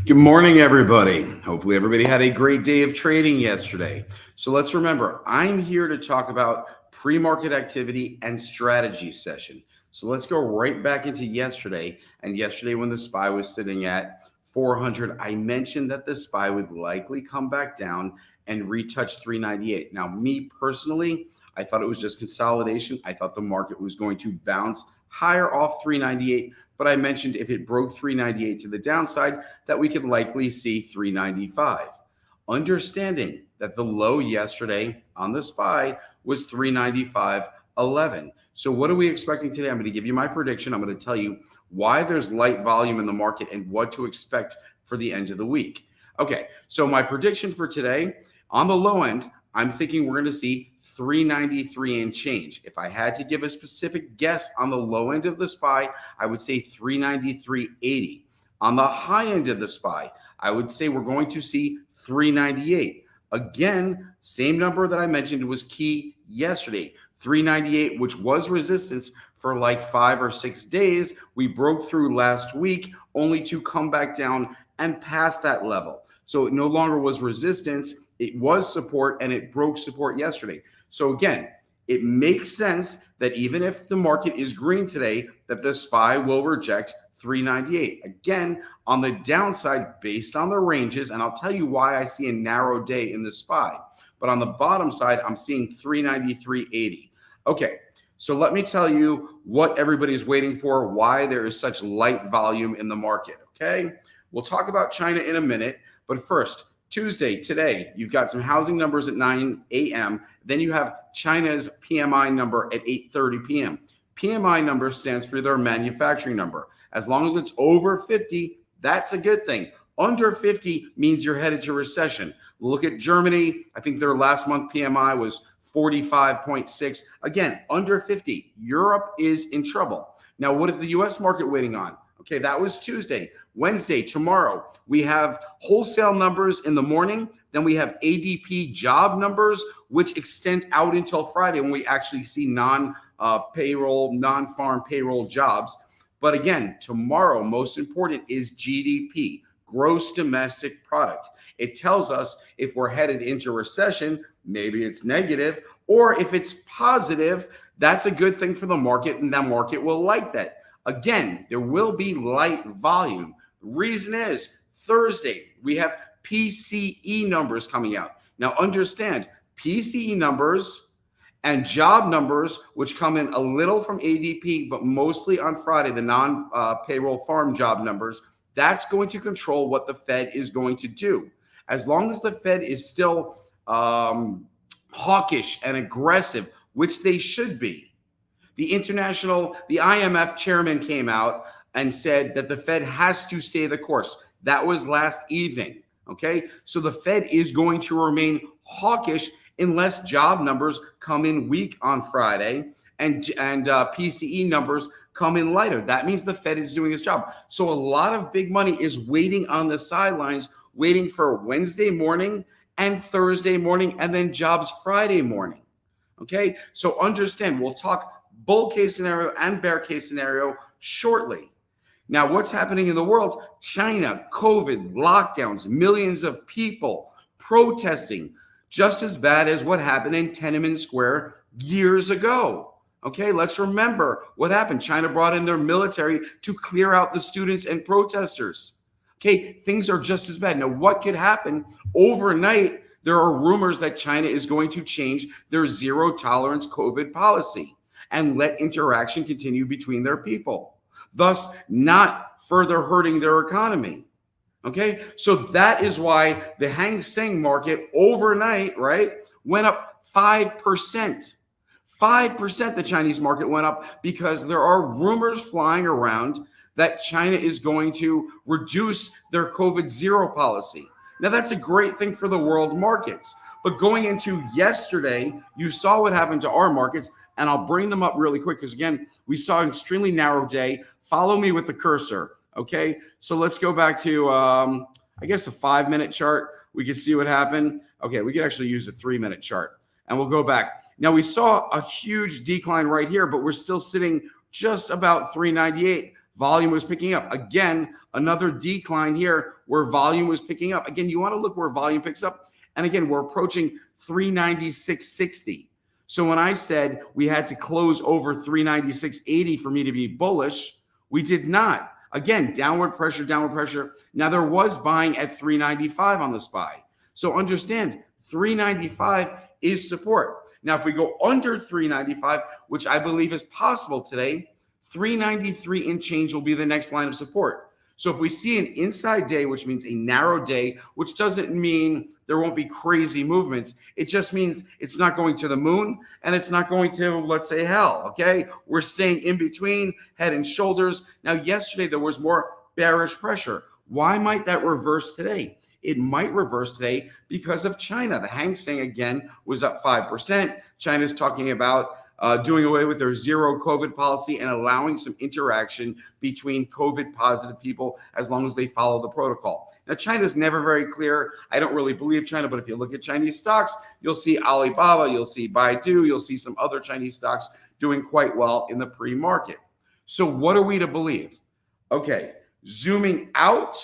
Good morning, everybody. Hopefully, everybody had a great day of trading yesterday. So let's remember, I'm here to talk about pre-market activity and strategy session. So let's go right back into yesterday. And yesterday, when the SPY was sitting at 400, I mentioned that the SPY would likely come back down and retouch 398. Now, me personally, I thought it was just consolidation. I thought the market was going to bounce higher off 398. But I mentioned if it broke 398 to the downside, that we could likely see 395. Understanding that the low yesterday on the SPY was 395.11. So what are we expecting today? I'm going to give you my prediction. I'm going to tell you why there's light volume in the market and what to expect for the end of the week. Okay, so my prediction for today, on the low end, I'm thinking we're going to see 393 and change. If I had to give a specific guess on the low end of the SPY, I would say 393.80. On the high end of the SPY, I would say we're going to see 398. Again, same number that I mentioned was key yesterday, 398, which was resistance for like 5 or 6 days. We broke through last week only to come back down and pass that level. So it no longer was resistance. It was support, and it broke support yesterday. So again, it makes sense that even if the market is green today, that the SPY will reject 398. Again, on the downside, based on the ranges, and I'll tell you why I see a narrow day in the SPY. But on the bottom side, I'm seeing 393.80. Okay, so let me tell you what everybody's waiting for, why there is such light volume in the market, okay? We'll talk about China in a minute, but first, Tuesday, today, you've got some housing numbers at 9 a.m. Then you have China's PMI number at 8:30 p.m. PMI number stands for their manufacturing number. As long as it's over 50, that's a good thing. Under 50 means you're headed to recession. Look at Germany. I think their last month PMI was 45.6. Again, under 50. Europe is in trouble. Now, what is the U.S. market waiting on? Okay, that was Tuesday. Wednesday, tomorrow, we have wholesale numbers in the morning. Then we have ADP job numbers, which extend out until Friday when we actually see non-payroll, non-farm payroll jobs. But again, tomorrow, most important is GDP, gross domestic product. It tells us if we're headed into recession, maybe it's negative, or if it's positive, that's a good thing for the market, and that market will like that. Again, there will be light volume. The reason is Thursday, we have PCE numbers coming out. Now understand, PCE numbers and job numbers, which come in a little from ADP, but mostly on Friday, the non-payroll farm job numbers, that's going to control what the Fed is going to do. As long as the Fed is still hawkish and aggressive, which they should be. The IMF chairman came out and said that the Fed has to stay the course. That was last evening, okay? So the Fed is going to remain hawkish unless job numbers come in weak on Friday and PCE numbers come in lighter. That means the Fed is doing its job. So a lot of big money is waiting on the sidelines, waiting for Wednesday morning and Thursday morning, and then jobs Friday morning, okay? So understand, we'll talk bull case scenario and bear case scenario shortly. Now, what's happening in the world? China, COVID, lockdowns, millions of people protesting, just as bad as what happened in Tiananmen Square years ago. Okay, let's remember what happened. China brought in their military to clear out the students and protesters. Okay, things are just as bad. Now, what could happen overnight? There are rumors that China is going to change their zero tolerance COVID policy and let interaction continue between their people, thus not further hurting their economy. Okay, so that is why the Hang Seng market overnight, right, went up 5%. 5% the Chinese market went up because there are rumors flying around that China is going to reduce their COVID zero policy. Now, that's a great thing for the world markets. But going into yesterday, you saw what happened to our markets, and I'll bring them up really quick because, again, we saw an extremely narrow day. Follow me with the cursor, okay? So let's go back to, I guess, a 5-minute chart. We can see what happened. Okay, we could actually use a 3-minute chart, and we'll go back. Now, we saw a huge decline right here, but we're still sitting just about 398. volume was picking up. Again, another decline here where volume was picking up. Again, you want to look where volume picks up. And again, we're approaching 396.60. So when I said we had to close over 396.80 for me to be bullish, we did not. Again, downward pressure, downward pressure. Now there was buying at 395 on the SPY. So understand 395 is support. Now, if we go under 395, which I believe is possible today, 393 and change will be the next line of support. So if we see an inside day, which means a narrow day, which doesn't mean there won't be crazy movements. It just means it's not going to the moon and it's not going to, let's say, hell, okay? We're staying in between, head and shoulders. Now, yesterday, there was more bearish pressure. Why might that reverse today? It might reverse today because of China. The Hang Seng, again, was up 5%. China's talking about doing away with their zero COVID policy and allowing some interaction between COVID positive people as long as they follow the protocol. Now, China's never very clear. I don't really believe China, but if you look at Chinese stocks, you'll see Alibaba, you'll see Baidu, you'll see some other Chinese stocks doing quite well in the pre-market. So what are we to believe? Okay, zooming out,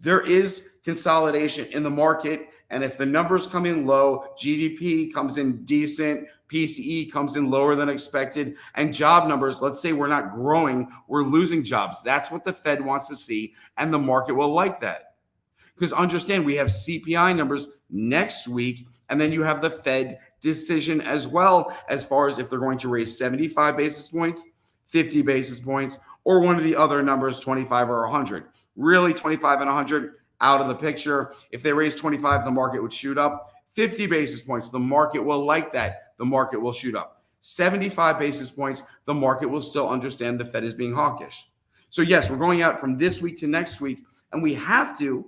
there is consolidation in the market. And if the numbers come in low, GDP comes in decent, PCE comes in lower than expected, and job numbers, let's say we're not growing, we're losing jobs. That's what the Fed wants to see, and the market will like that. Because understand, we have CPI numbers next week, and then you have the Fed decision as well, as far as if they're going to raise 75 basis points, 50 basis points, or one of the other numbers, 25 or 100. Really, 25 and 100 out of the picture. If they raise 25, the market would shoot up. 50 basis points, the market will like that. The market will shoot up. 75 basis points, the market will still understand the Fed is being hawkish. So yes, we're going out from this week to next week, and we have to.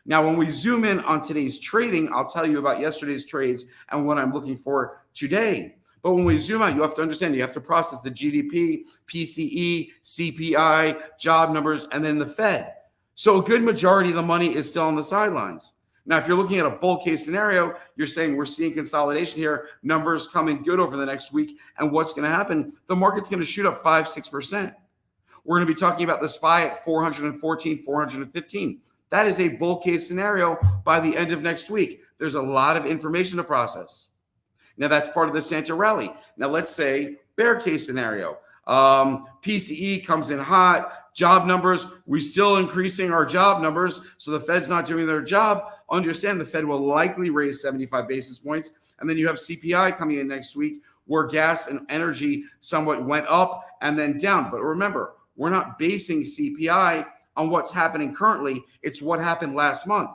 Now, when we zoom in on today's trading, I'll tell you about yesterday's trades and what I'm looking for today. But when we zoom out, you have to understand, you have to process the GDP, PCE, CPI, job numbers, and then the Fed. So a good majority of the money is still on the sidelines. Now, if you're looking at a bull case scenario, you're saying we're seeing consolidation here, numbers coming good over the next week, and what's going to happen? The market's going to shoot up 5-6%. We're going to be talking about the SPY at 414, 415. That is a bull case scenario by the end of next week. There's a lot of information to process. Now, that's part of the Santa rally. Now, let's say bear case scenario. PCE comes in hot, job numbers, we're still increasing our job numbers, so the Fed's not doing their job. Understand the Fed will likely raise 75 basis points, and then you have CPI coming in next week where gas and energy somewhat went up and then down. But remember, we're not basing CPI on what's happening currently. It's what happened last month.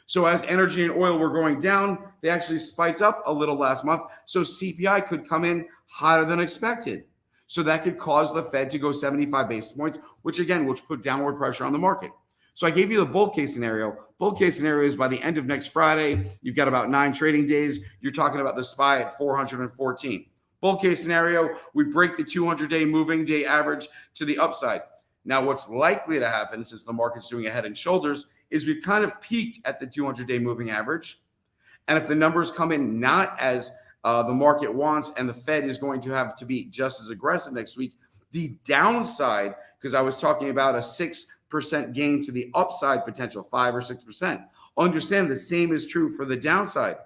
So as energy and oil were going down, they actually spiked up a little last month. So CPI could come in hotter than expected. So that could cause the Fed to go 75 basis points, which again, will put downward pressure on the market. So I gave you the bull case scenario. Bull case scenario is by the end of next Friday, you've got about 9 trading days. You're talking about the SPY at 414. Bull case scenario, we break the 200-day moving day average to the upside. Now, what's likely to happen, since the market's doing a head and shoulders, is we've kind of peaked at the 200-day moving average. And if the numbers come in not as the market wants, and the Fed is going to have to be just as aggressive next week, the downside, because I was talking about a 6% gain to the upside potential, 5 or 6%. Understand the same is true for the downside.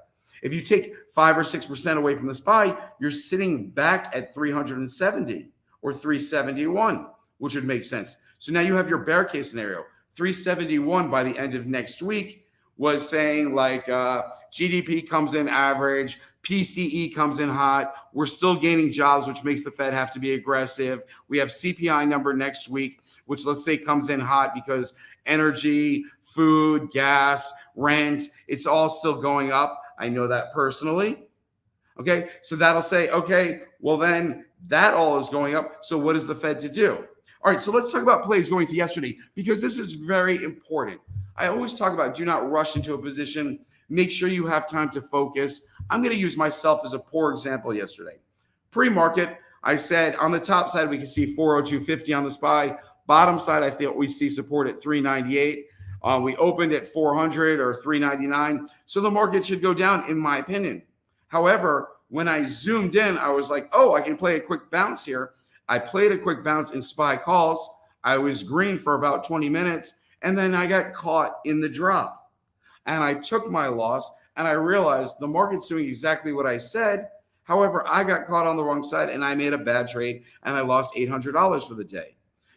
If you take 5 or 6% away from the SPY, you're sitting back at 370 or 371, which would make sense. So now you have your bear case scenario. 371 by the end of next week was saying like GDP comes in average, PCE comes in hot. We're still gaining jobs, which makes the Fed have to be aggressive. We have CPI number next week, which let's say comes in hot because energy, food, gas, rent, it's all still going up. I know that personally. Okay, so that'll say, okay, well then that all is going up. So what is the Fed to do? All right, so let's talk about plays going to yesterday, because this is very important. I always talk about do not rush into a position. Make sure you have time to focus. I'm going to use myself as a poor example yesterday. Pre-market, I said on the top side, we can see 402.50 on the SPY. Bottom side, I feel we see support at 398. We opened at 400 or 399. So the market should go down, in my opinion. However, when I zoomed in, I was like, oh, I can play a quick bounce here. I played a quick bounce in SPY calls. I was green for about 20 minutes, and then I got caught in the drop. And I took my loss, and I realized the market's doing exactly what I said. However, I got caught on the wrong side, and I made a bad trade, and I lost $800 for the day.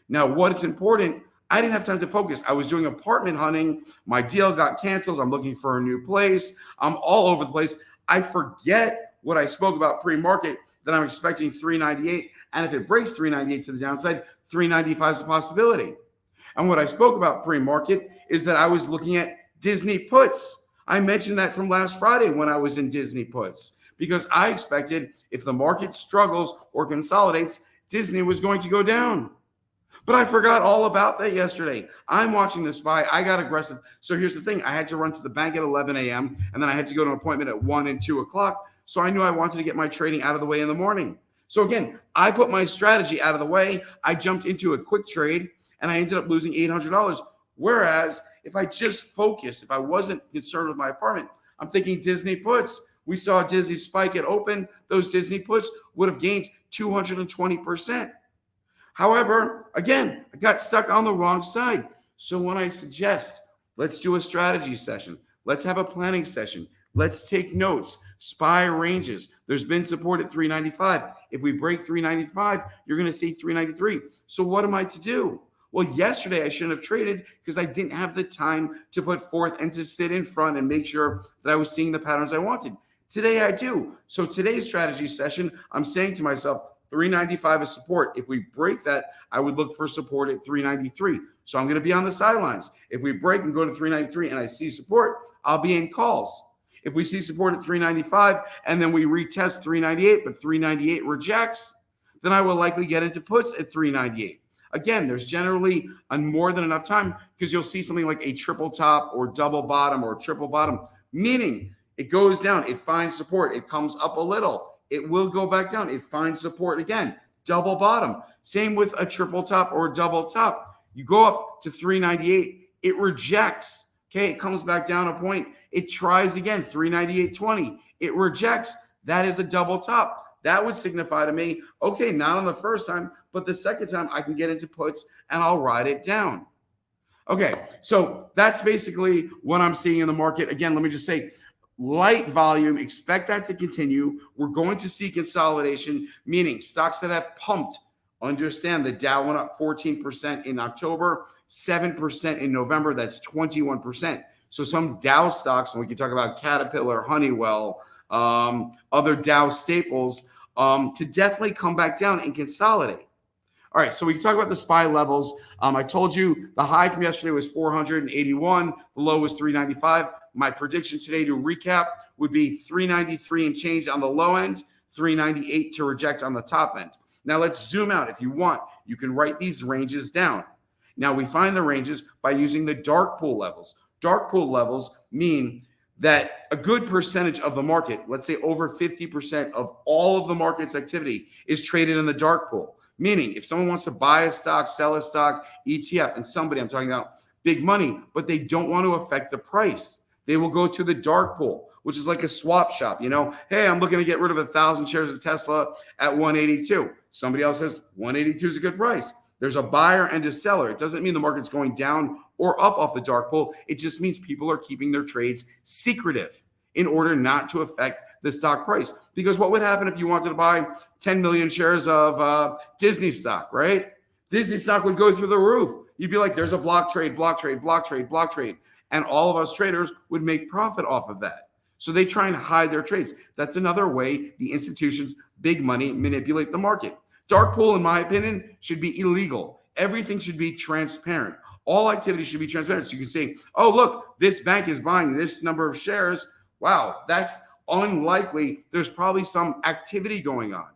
Now, what's important, I didn't have time to focus. I was doing apartment hunting. My deal got canceled. I'm looking for a new place. I'm all over the place. I forget what I spoke about pre-market, that I'm expecting 398. And if it breaks 398 to the downside, 395 is a possibility. And what I spoke about pre-market is that I was looking at Disney puts. I mentioned that from last Friday when I was in Disney puts, because I expected if the market struggles or consolidates, Disney was going to go down. But I forgot all about that yesterday. I'm watching the SPY. I got aggressive. So here's the thing. I had to run to the bank at 11 a.m. and then I had to go to an appointment at 1 and 2 o'clock. So I knew I wanted to get my trading out of the way in the morning. So again, I put my strategy out of the way. I jumped into a quick trade and I ended up losing $800. Whereas if I just focused, if I wasn't concerned with my apartment, I'm thinking Disney puts. We saw Disney spike at open. Those Disney puts would have gained 220%. However, again, I got stuck on the wrong side. So when I suggest, let's do a strategy session, let's have a planning session, let's take notes, SPY ranges. There's been support at 395. If we break 395, you're going to see 393. So what am I to do? Well, yesterday I shouldn't have traded because I didn't have the time to put forth and to sit in front and make sure that I was seeing the patterns I wanted. Today I do. So today's strategy session, I'm saying to myself, 395 is support. If we break that, I would look for support at 393. So I'm going to be on the sidelines. If we break and go to 393 and I see support, I'll be in calls. If we see support at 395 and then we retest 398, but 398 rejects, then I will likely get into puts at 398. Again, there's generally more than enough time because you'll see something like a triple top or double bottom or triple bottom, meaning it goes down, it finds support, it comes up a little, it will go back down, it finds support again, double bottom. Same with a triple top or a double top. You go up to 398, it rejects. Okay, it comes back down a point. It tries again, 398.20. It rejects. That is a double top. That would signify to me, okay, not on the first time, but the second time I can get into puts and I'll ride it down. Okay, so that's basically what I'm seeing in the market. Again, let me just say, light volume, expect that to continue. We're going to see consolidation, meaning stocks that have pumped. Understand the Dow went up 14% in October, 7% in November. That's 21%. So some Dow stocks, and we can talk about Caterpillar, Honeywell, other Dow staples, could definitely come back down and consolidate. All right, so we can talk about the SPY levels. I told you the high from yesterday was 481. The low was 395. My prediction today, to recap, would be 393 and change on the low end, 398 to reject on the top end. Now let's zoom out. If you want, you can write these ranges down. Now we find the ranges by using the dark pool levels. Dark pool levels mean that a good percentage of the market, let's say over 50% of all of the market's activity, is traded in the dark pool. Meaning if someone wants to buy a stock, sell a stock, ETF, and somebody, I'm talking about big money, but they don't want to affect the price, they will go to the dark pool, which is like a swap shop. You know, hey, I'm looking to get rid of 1,000 shares of Tesla at 182. Somebody else says 182 is a good price. There's a buyer and a seller. It doesn't mean the market's going down or up off the dark pool. It just means people are keeping their trades secretive in order not to affect the stock price. Because what would happen if you wanted to buy 10 million shares of Disney stock, right? Disney stock would go through the roof. You'd be like, there's a block trade, block trade, block trade, block trade. And all of us traders would make profit off of that. So they try and hide their trades. That's another way the institutions, big money, manipulate the market. Dark pool, in my opinion, should be illegal. Everything should be transparent. All activity should be transparent. So you can say, oh, look, this bank is buying this number of shares. Wow, that's unlikely. There's probably some activity going on.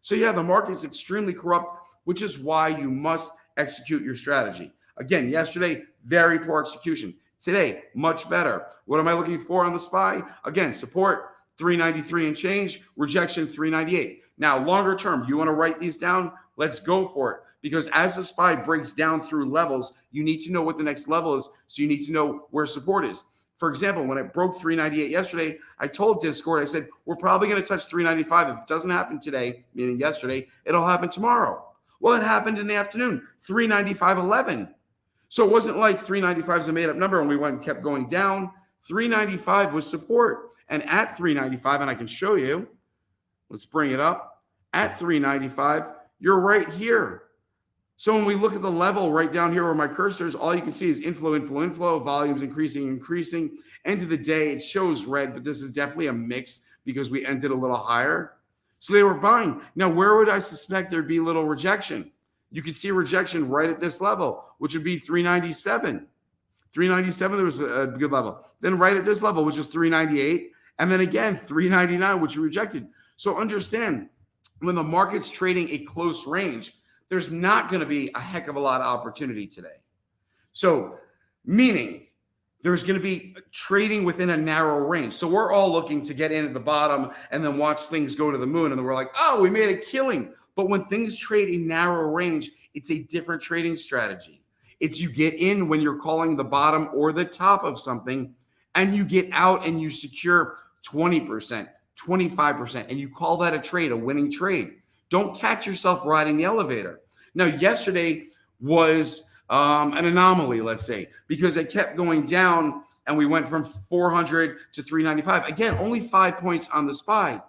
So yeah, the market is extremely corrupt, which is why you must execute your strategy. Again, yesterday, very poor execution. Today, much better. What am I looking for on the SPY? Again, support 393 and change, rejection 398. Now, longer term, you want to write these down? Let's go for it. Because as the SPY breaks down through levels, you need to know what the next level is. So you need to know where support is. For example, when it broke 398 yesterday, I told Discord, I said, we're probably going to touch 395. If it doesn't happen today, meaning yesterday, it'll happen tomorrow. Well, it happened in the afternoon, 395.11. So it wasn't like 395 is a made up number and we went and kept going down. 395 was support. And at 395, and I can show you, let's bring it up. At 395, you're right here. So when we look at the level right down here where my cursor is, all you can see is inflow, inflow, inflow, volumes increasing, increasing. End of the day, it shows red, but this is definitely a mix because we ended a little higher. So they were buying. Now, where would I suspect there'd be little rejection? You could see rejection right at this level, which would be 397. 397, there was a good level. Then right at this level, which is 398. And then again, 399, which we rejected. So understand, when the market's trading a close range, there's not going to be a heck of a lot of opportunity today. So meaning there's going to be trading within a narrow range. So we're all looking to get in at the bottom and then watch things go to the moon. And then we're like, oh, we made a killing. But when things trade a narrow range, it's a different trading strategy. It's you get in when you're calling the bottom or the top of something, and you get out and you secure 20%, 25%, and you call that a trade, a winning trade. Don't catch yourself riding the elevator. Now, yesterday was an anomaly, let's say, because it kept going down and we went from 400 to 395. Again, only 5 points on the SPY.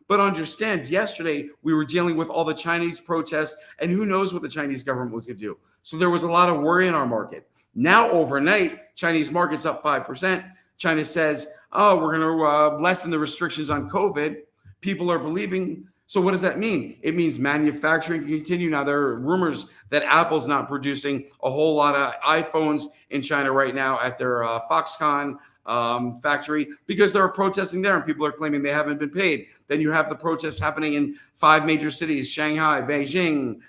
But understand, yesterday we were dealing with all the Chinese protests, and who knows what the Chinese government was going to do. So there was a lot of worry in our market. Now, overnight, Chinese market's up 5%. China says, oh, we're going to lessen the restrictions on COVID. People are believing. So what does that mean? It means manufacturing can continue. Now, there are rumors that Apple's not producing a whole lot of iPhones in China right now at their Foxconn factory because they're protesting there and people are claiming they haven't been paid. Then you have the protests happening in 5 major cities, Shanghai, Beijing.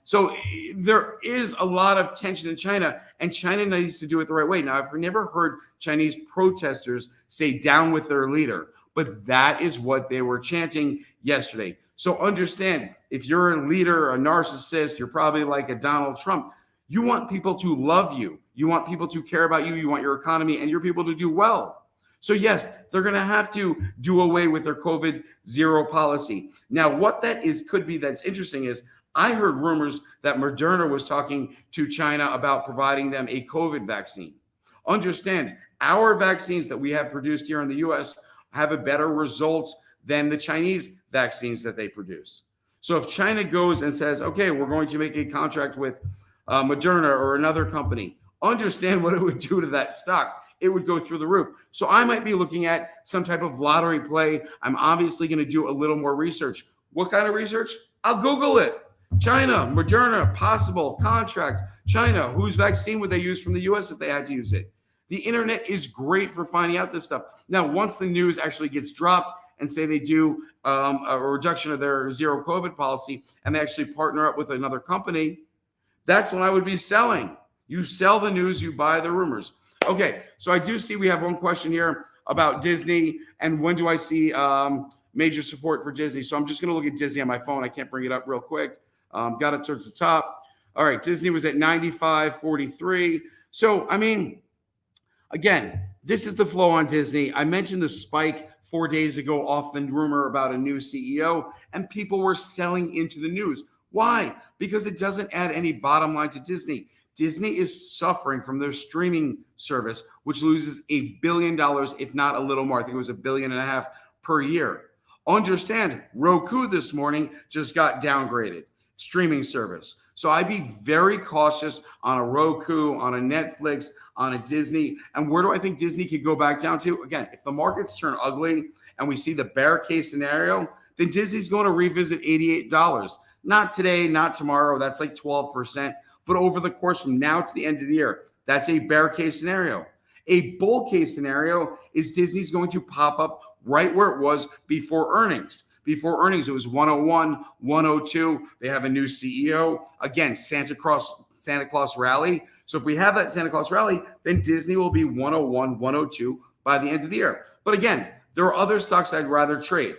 So there is a lot of tension in China, and China needs to do it the right way. Now, I've never heard Chinese protesters say down with their leader, but that is what they were chanting yesterday. So understand, if you're a leader, a narcissist, you're probably like a Donald Trump. You want people to love you. You want people to care about you. You want your economy and your people to do well. So yes, they're going to have to do away with their COVID zero policy. Now, what that is could be that's interesting is I heard rumors that Moderna was talking to China about providing them a COVID vaccine. Understand, our vaccines that we have produced here in the U.S. have a better results than the Chinese vaccines that they produce. So if China goes and says, okay, we're going to make a contract with Moderna or another company, understand what it would do to that stock. It would go through the roof. So I might be looking at some type of lottery play. I'm obviously going to do a little more research. What kind of research? I'll Google it. China, Moderna, possible contract. China, whose vaccine would they use from the US if they had to use it? The internet is great for finding out this stuff. Now, once the news actually gets dropped and say they do a reduction of their zero COVID policy and they actually partner up with another company, that's when I would be selling. You sell the news, you buy the rumors. Okay, so I do see we have one question here about Disney and when do I see major support for Disney. So I'm just going to look at Disney on my phone. I can't bring it up real quick. Got it towards the top. All right, Disney was at 95.43. So, I mean, again, this is the flow on Disney. I mentioned the spike 4 days ago off the rumor about a new CEO, and people were selling into the news. Why? Because it doesn't add any bottom line to Disney. Disney is suffering from their streaming service, which loses $1 billion, if not a little more. I think it was $1.5 billion per year. Understand, Roku this morning just got downgraded, streaming service. So I'd be very cautious on a Roku, on a Netflix, on a Disney. And where do I think Disney could go back down to? Again, if the markets turn ugly and we see the bear case scenario, then Disney's going to revisit $88. Not today, not tomorrow. That's like 12%. But over the course from now to the end of the year, that's a bear case scenario. A bull case scenario is Disney's going to pop up right where it was before earnings. Before earnings, it was 101, 102. They have a new CEO. Again, Santa Claus rally. So if we have that Santa Claus rally, then Disney will be 101, 102 by the end of the year. But again, there are other stocks I'd rather trade.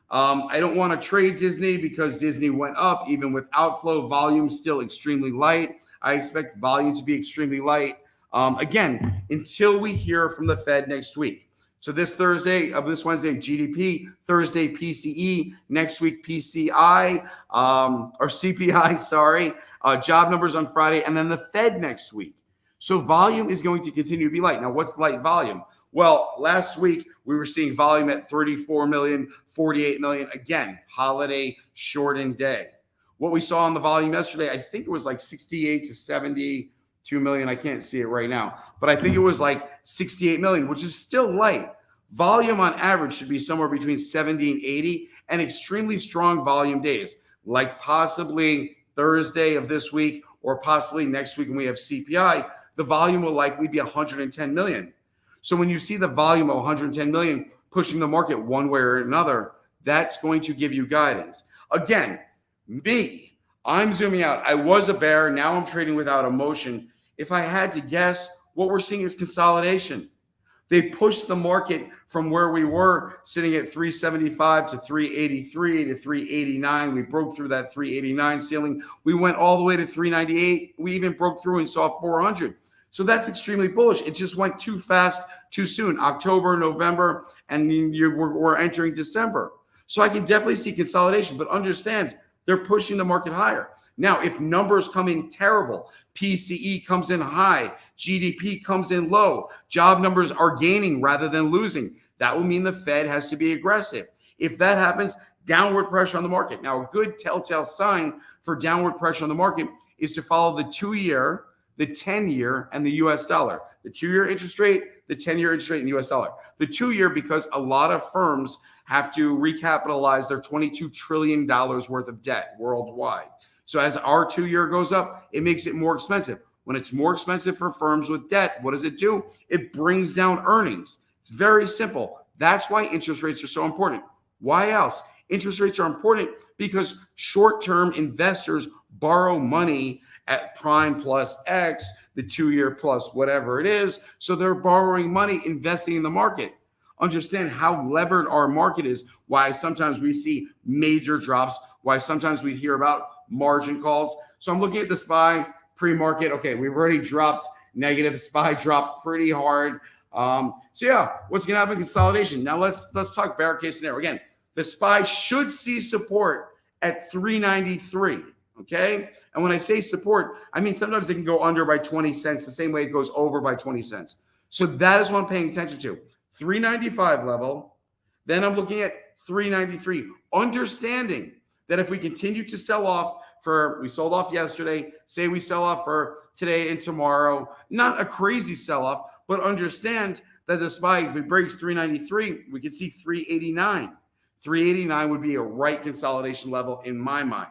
I don't want to trade Disney because Disney went up, even with outflow. Volume still extremely light. I expect volume to be extremely light. Again, until we hear from the Fed next week. So this Wednesday, GDP, Thursday, PCE, next week, PCI, or CPI, sorry, job numbers on Friday, and then the Fed next week. So volume is going to continue to be light. Now, what's light volume? Well, last week we were seeing volume at 34 million, 48 million. Again, holiday shortened day. What we saw on the volume yesterday, I think it was like 68 to 72 million. I can't see it right now, but I think it was like 68 million, which is still light. Volume on average should be somewhere between 70 and 80, and extremely strong volume days, like possibly Thursday of this week or possibly next week when we have CPI, the volume will likely be 110 million. So when you see the volume of 110 million pushing the market one way or another, that's going to give you guidance. Again, I'm zooming out. I was a bear. Now I'm trading without emotion. If I had to guess, what we're seeing is consolidation. They pushed the market from where we were sitting at 375 to 383 to 389. We broke through that 389 ceiling. We went all the way to 398. We even broke through and saw 400. So that's extremely bullish. It just went too fast, too soon. October, November, and we're entering December. So I can definitely see consolidation, but understand they're pushing the market higher. Now, if numbers come in terrible, PCE comes in high, GDP comes in low, job numbers are gaining rather than losing, that will mean the Fed has to be aggressive. If that happens, downward pressure on the market. Now, a good telltale sign for downward pressure on the market is to follow the 2-year, the 10-year, and the US dollar. The 2-year interest rate, the 10-year interest rate, and the US dollar. The 2-year, because a lot of firms have to recapitalize their $22 trillion worth of debt worldwide. So as our 2-year goes up, it makes it more expensive. When it's more expensive for firms with debt, what does it do? It brings down earnings. It's very simple. That's why interest rates are so important. Why else? Interest rates are important because short-term investors borrow money at prime plus X, the 2-year plus whatever it is. So they're borrowing money, investing in the market. Understand how levered our market is, why sometimes we see major drops, why sometimes we hear about margin calls. So I'm looking at the SPY pre-market. Okay, we've already dropped negative. SPY dropped pretty hard. So yeah, what's going to happen? Consolidation. Now let's talk bear case scenario. Again, the SPY should see support at 393. Okay, and when I say support, I mean sometimes it can go under by 20 cents, the same way it goes over by 20 cents. So that is what I'm paying attention to. 395 level. Then I'm looking at 393, understanding that if we continue to sell off we sold off yesterday, say we sell off for today and tomorrow, not a crazy sell-off, but understand that the SPY, if it breaks 393, we could see 389. 389 would be a right consolidation level in my mind.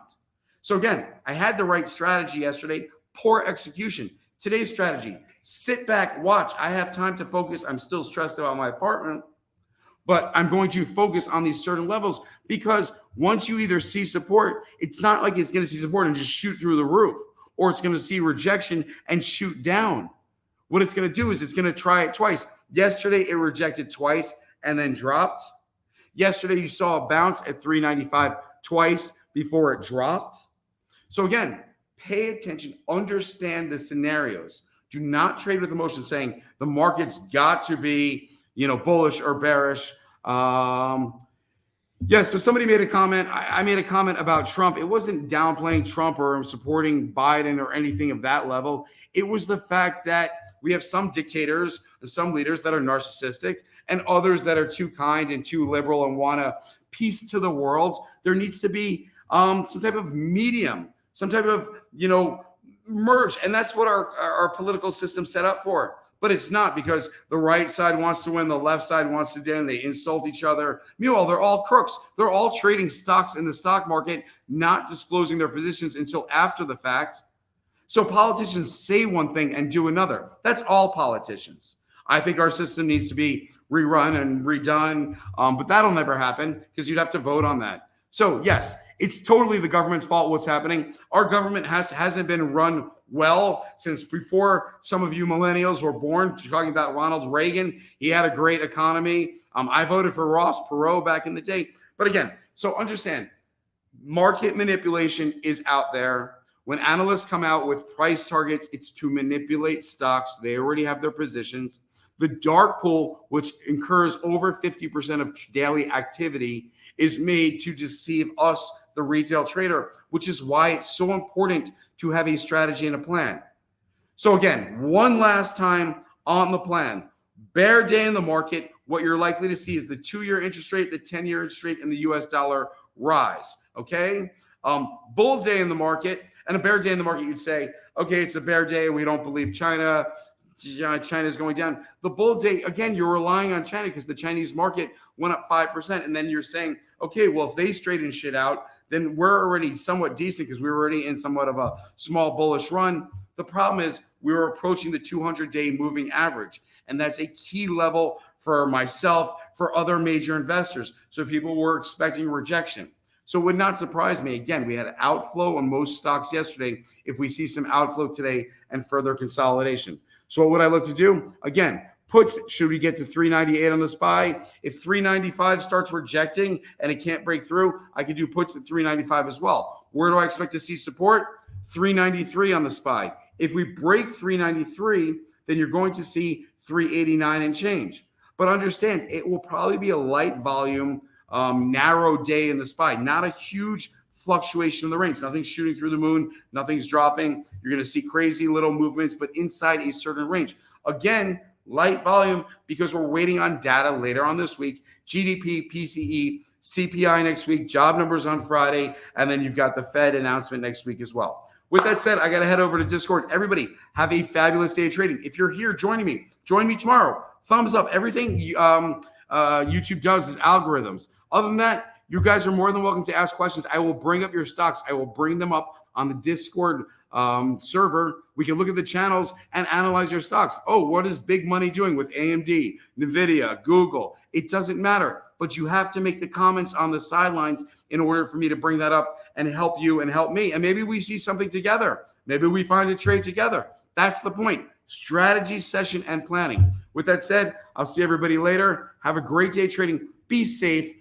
So again, I had the right strategy yesterday, poor execution. Today's strategy, sit back, watch. I have time to focus. I'm still stressed about my apartment, but I'm going to focus on these certain levels because once you either see support, it's not like it's going to see support and just shoot through the roof, or it's going to see rejection and shoot down. What it's going to do is it's going to try it twice. Yesterday, it rejected twice and then dropped. Yesterday, you saw a bounce at 395 twice before it dropped. So again, pay attention, understand the scenarios. Do not trade with emotion saying the market's got to be, bullish or bearish. So somebody made a comment. I made a comment about Trump. It wasn't downplaying Trump or supporting Biden or anything of that level. It was the fact that we have some dictators and some leaders that are narcissistic and others that are too kind and too liberal and want to peace to the world. There needs to be some type of medium, some type of, merge. And that's what our political system set up for. But it's not, because the right side wants to win, the left side wants to win. They insult each other. Meanwhile, they're all crooks. They're all trading stocks in the stock market, not disclosing their positions until after the fact. So politicians say one thing and do another. That's all politicians. I think our system needs to be rerun and redone, but that'll never happen because you'd have to vote on that. So yes, it's totally the government's fault what's happening. Our government hasn't been run well since before some of you millennials were born. Talking about Ronald Reagan, he had a great economy. I voted for Ross Perot back in the day. But again, so understand, market manipulation is out there. When analysts come out with price targets, it's to manipulate stocks. They already have their positions. The dark pool, which incurs over 50% of daily activity, is made to deceive us, the retail trader, which is why it's so important to have a strategy and a plan. So again, one last time on the plan. Bear day in the market, what you're likely to see is the 2-year interest rate, the 10-year interest rate, and the US dollar rise, okay? Bull day in the market, and a bear day in the market, you'd say, okay, it's a bear day, we don't believe China is going down. The bull day, again, you're relying on China because the Chinese market went up 5%, and then you're saying, okay, well, if they straighten shit out, then we're already somewhat decent because we were already in somewhat of a small bullish run. The problem is we were approaching the 200-day moving average, and that's a key level for myself, for other major investors. So people were expecting rejection. So it would not surprise me. Again, we had an outflow on most stocks yesterday. If we see some outflow today and further consolidation. So what would I look to do? Again, puts, should we get to 398 on the SPY? If 395 starts rejecting and it can't break through, I could do puts at 395 as well. Where do I expect to see support? 393 on the SPY. If we break 393, then you're going to see 389 and change. But understand, it will probably be a light volume, narrow day in the SPY, not a huge fluctuation in the range. Nothing's shooting through the moon. Nothing's dropping. You're going to see crazy little movements, but inside a certain range. Again, light volume because we're waiting on data later on this week. GDP, PCE, CPI next week, job numbers on Friday, and then you've got the Fed announcement next week as well. With that said, I got to head over to Discord. Everybody, have a fabulous day of trading. If you're here join me tomorrow. Thumbs up. Everything YouTube does is algorithms. Other than that, you guys are more than welcome to ask questions. I will bring up your stocks. I will bring them up on the Discord server. We can look at the channels and analyze your stocks. Oh, what is big money doing with AMD, NVIDIA, Google? It doesn't matter, but you have to make the comments on the sidelines in order for me to bring that up and help you and help me. And maybe we see something together. Maybe we find a trade together. That's the point. Strategy, session, and planning. With that said, I'll see everybody later. Have a great day trading. Be safe.